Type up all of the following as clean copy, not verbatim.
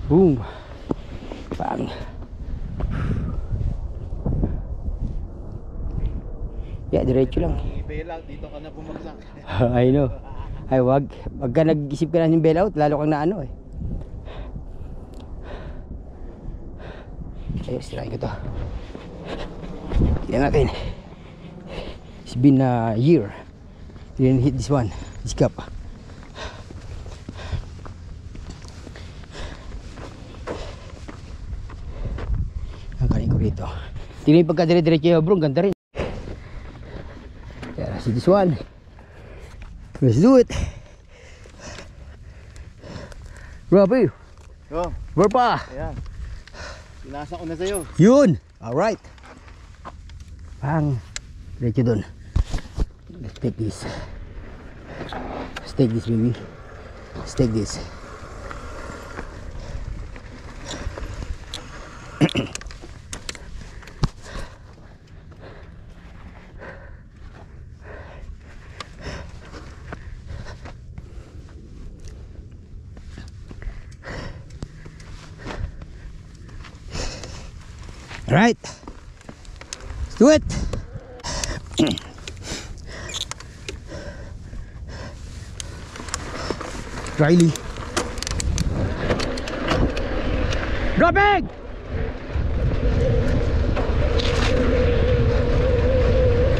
Boom. Bang. Yeah, diretso lang. I-bail out, dito ka na bumagsak. I know. Ay, wag ka nag-isip ka na yung bail out, lalo kang naano eh. Ayos, tirahin ko to. Tignan natin. It's been a year. Didn't hit this one, this cup. Ang kanin ko rito. Tignan yung pagka-dire-diretso yung bro, ganda rin. Yeah, see this one. Let's do it. Grabe. Go. Where pa? Ayan. Pinasa ko na sa'yo. Yun. Alright. Bang. Diretso dun. Let's take this. Let's take this, baby. Let's take this. Alright. Let's do it. Riley. Dropping!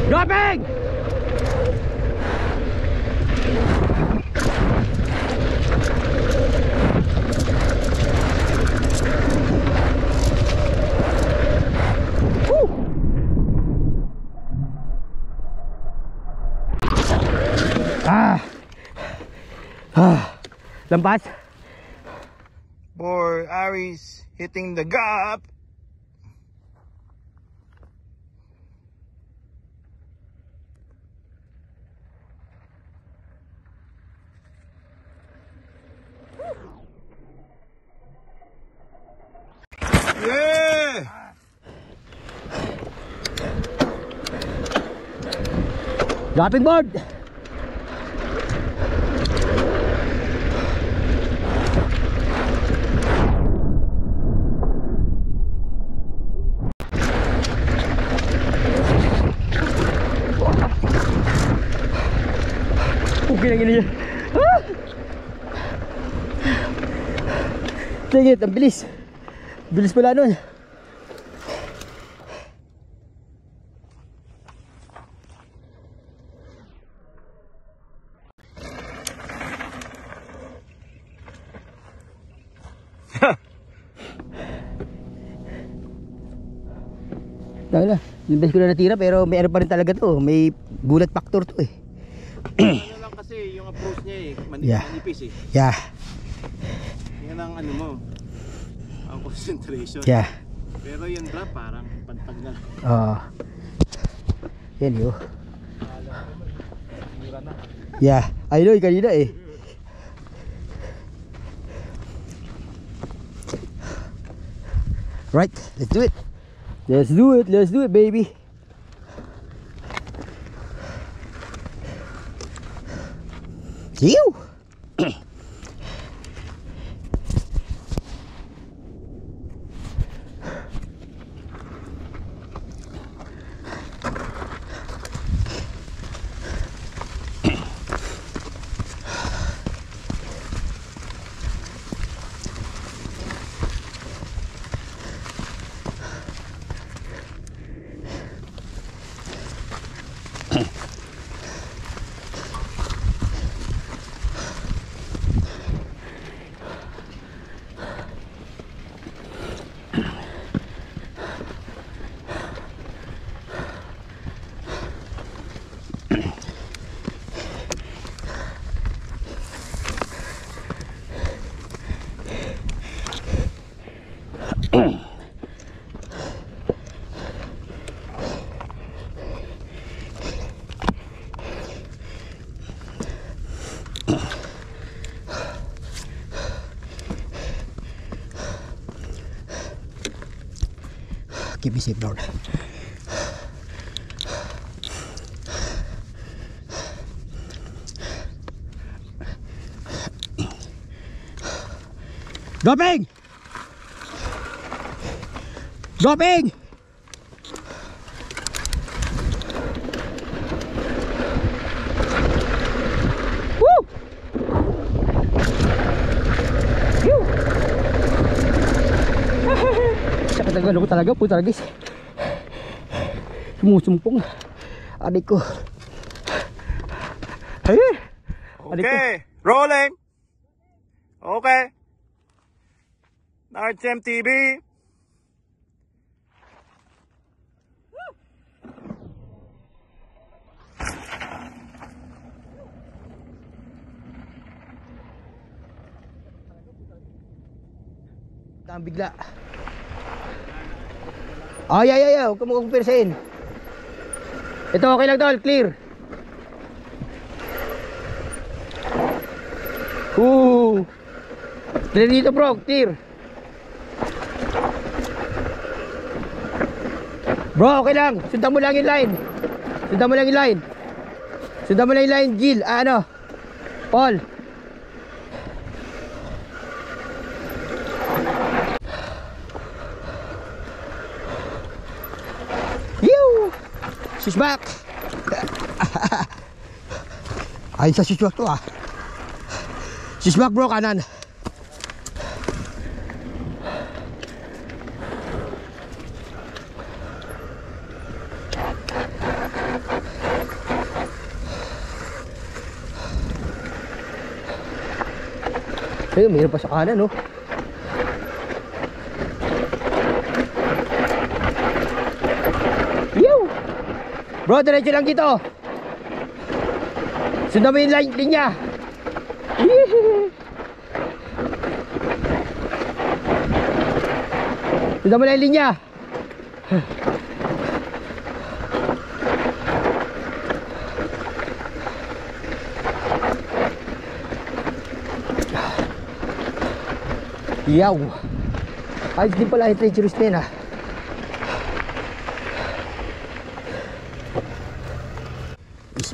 Dropping! Lampas. Boy, Aries hitting the gap. Yeah! Dropping board. Okay lang yun. Ah! Sige, ang bilis. Bilis pala nun. Dahil na, yung best ko na natira pero may ano pa rin talaga to. May gulat factor to eh. Ano lang kasi yung approach niya eh, manipis eh. Yeah. Yan ang ano mo, ang concentration. Yeah. Pero yung drop parang pantag na lang. Yan yun. Yeah. I know, kanina eh. Right, let's do it. Let's do it, let's do it, baby. You. Keep me safe, Lord. Dropping! Dropping! Woo! Phew! Sakit ang gano ko talaga po talaga guys. Sumusumpong. Adik ko. Ay! Adik ko. Okay, rolling. Okay. RTM TV. Ang bigla. Yeah. Huwag ka mo kumpersain. Ito okay lang tol, clear. Clear dito bro, clear. Bro, okay lang. Sundan mo lang yung line. Sundan mo lang yung line. Sundan mo lang yung line, Jill. Ano? Paul. She's back. Ayun sa she's back to ah. She's back bro, kanan. Ayun, mayroon pa sa kanan no. Bro, diretso lang dito. Sundan mo yung linya. Sundan mo lang yung linya. Yaw. Ayos din pala yung treacherous din ah.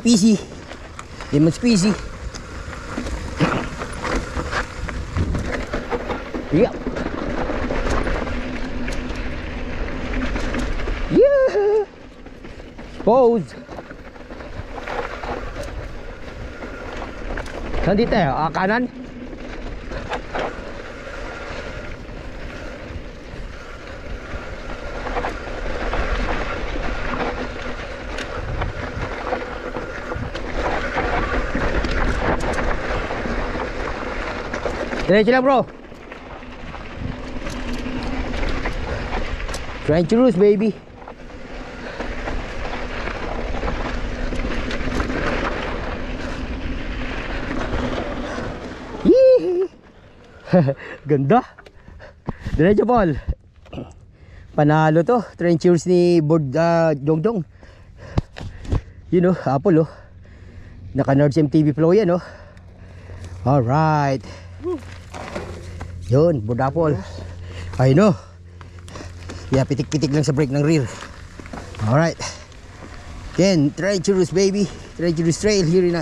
Species, lemon species. Yep. Yeah. Pose. Saan dito kanan? Diretso lang bro. Treacherous baby. Ganda. Diretso Paul. Panalo to. Treacherous ni Board Dongdong. You know, Apple oh. Naka NordSM TV Flow yan oh. Alright. Yun, Board Apple. I know. Yeah, pitik-pitik lang sa brake ng rear. Alright. Then, treacherous baby. Treacherous trail here in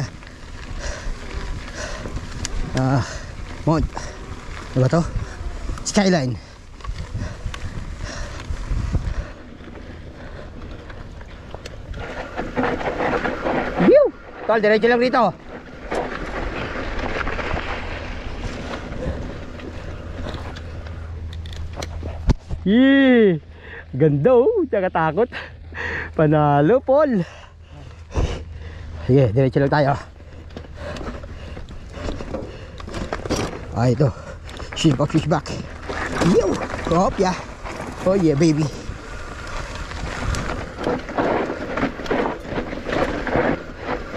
Mount. Ano ba to? Skyline. Whew! Tol, diretso lang rito. Yee! Ganda oh, tsaka takot. Panalo, Paul. Sige, diretso lang tayo. Ah, ito. Fish back. Yo! Hop, yeah. Oh yeah, baby.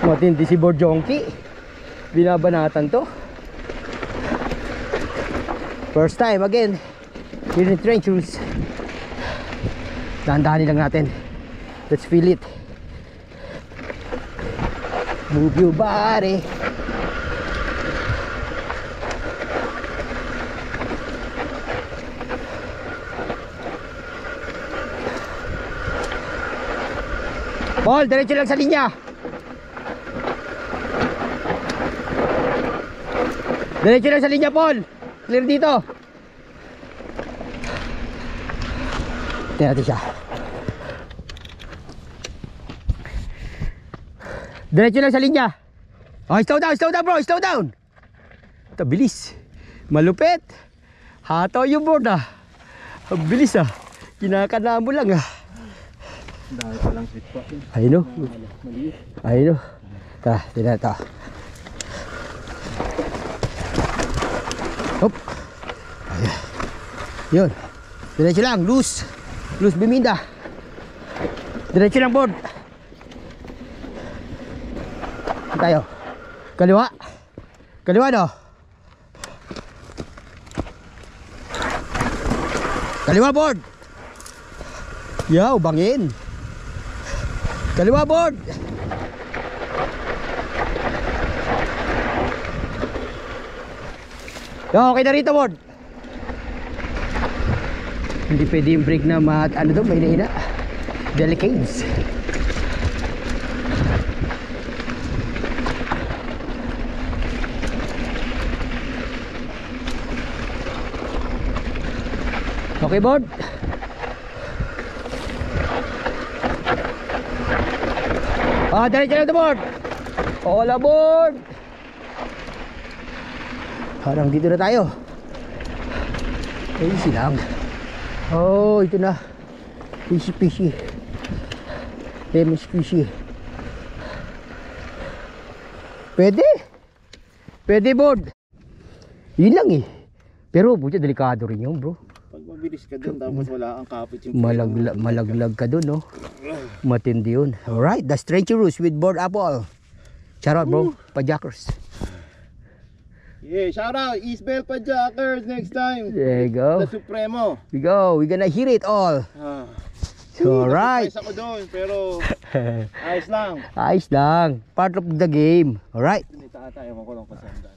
Matindi si Borjonki. Binabanatan to. First time again. Here in Treacherous. Dahan-dahanin lang natin. Let's feel it. Move your body. Paul, diretso lang sa linya. Diretso lang sa linya, Paul. Clear dito. Tingnan natin siya. Diretso lang sa linya. Oh, slow down bro, slow down. Ito, bilis. Malupit. Hataw yung board ah. Ang bilis ah. Kinakana mo lang ah. Dahil pa lang sweet spot. Ayun o. Maliit. Ayun o. Tara, tingnan ito. Hop. Ayan. Yun. Diretso lang, loose. Loose biminda. Diretso lang board. Tayo. Kaliwa. Kaliwa no. Kaliwa board. Yaw, bangin. Kaliwa board. Yo, okay na rito board. Hindi pwede yung brake na ano to, may hina. Delicates. Okay board. Diretso lang ito board. All aboard. Parang dito na tayo. Easy lang. Oh, ito na. Fishy. Lemon squishy. Pwede board. Yun lang eh. Pero buti delikado rin yun bro. Pag mabilis ka dun, tapos wala ang kapit yung Malaglag ka dun no. Matindi yun. Alright, that's Treacherous with board apple. Shout out bro, pajackers. Yeah, shout out East Bell Pajackers next time. There you go. The Supremo. We're gonna hear it all. Alright. Surprise ako doon, pero ayos lang. Ayos lang. Part of the game. Alright. Tunita ata, ewan ko lang kung saan.